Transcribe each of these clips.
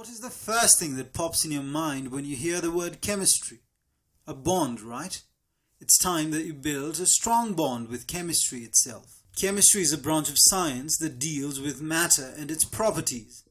What is the first thing that pops in your mind when you hear the word chemistry? A bond, right? It's time that you build a strong bond with chemistry itself. Chemistry is a branch of science that deals with matter and its properties.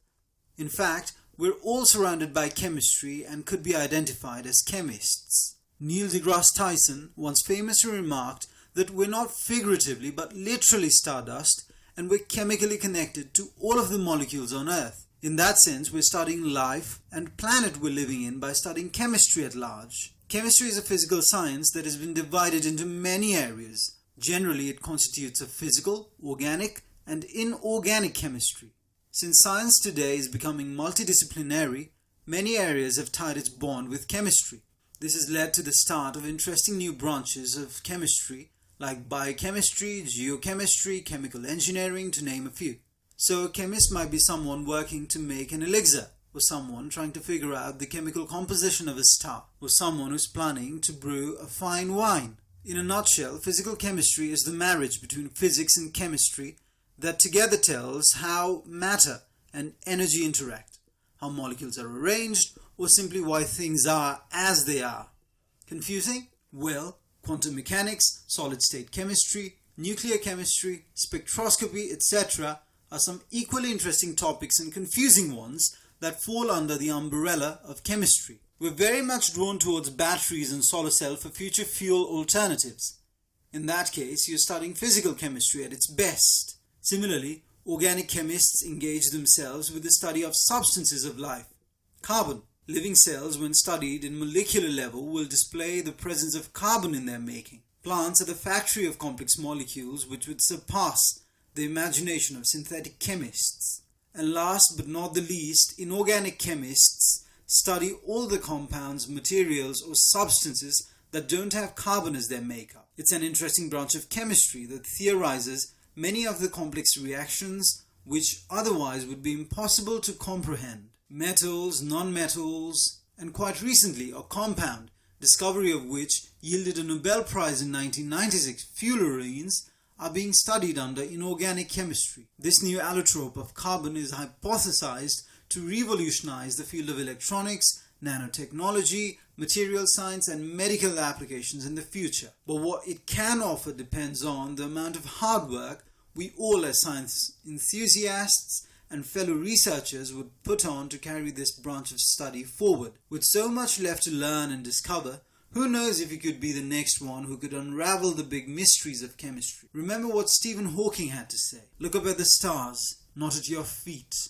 In fact, we're all surrounded by chemistry and could be identified as chemists. Neil deGrasse Tyson once famously remarked that we're not figuratively but literally stardust, and we're chemically connected to all of the molecules on Earth. In that sense, we're studying life and planet we're living in by studying chemistry at large. Chemistry is a physical science that has been divided into many areas. Generally, it constitutes of physical, organic, and inorganic chemistry. Since science today is becoming multidisciplinary, many areas have tied its bond with chemistry. This has led to the start of interesting new branches of chemistry like biochemistry, geochemistry, chemical engineering, to name a few. So a chemist might be someone working to make an elixir, or someone trying to figure out the chemical composition of a star, or someone who's planning to brew a fine wine. In a nutshell, physical chemistry is the marriage between physics and chemistry that together tells how matter and energy interact, how molecules are arranged, or simply why things are as they are. Confusing? Well, quantum mechanics, solid-state chemistry, nuclear chemistry, spectroscopy, etc. are some equally interesting topics and confusing ones that fall under the umbrella of chemistry. We're very much drawn towards batteries and solar cell for future fuel alternatives. In that case, you're studying physical chemistry at its best. Similarly, organic chemists engage themselves with the study of substances of life. Carbon. Living cells, when studied in molecular level, will display the presence of carbon in their making. Plants are the factory of complex molecules which would surpass the imagination of synthetic chemists. And last but not the least, inorganic chemists study all the compounds, materials or substances that don't have carbon as their makeup. It's an interesting branch of chemistry that theorizes many of the complex reactions which otherwise would be impossible to comprehend. Metals, non-metals, and quite recently a compound, discovery of which yielded a Nobel Prize in 1996, fullerenes, are being studied under inorganic chemistry. This new allotrope of carbon is hypothesized to revolutionize the field of electronics, nanotechnology, material science and medical applications in the future. But what it can offer depends on the amount of hard work we all as science enthusiasts and fellow researchers would put on to carry this branch of study forward. With so much left to learn and discover, who knows if you could be the next one who could unravel the big mysteries of chemistry. Remember what Stephen Hawking had to say. Look up at the stars, not at your feet.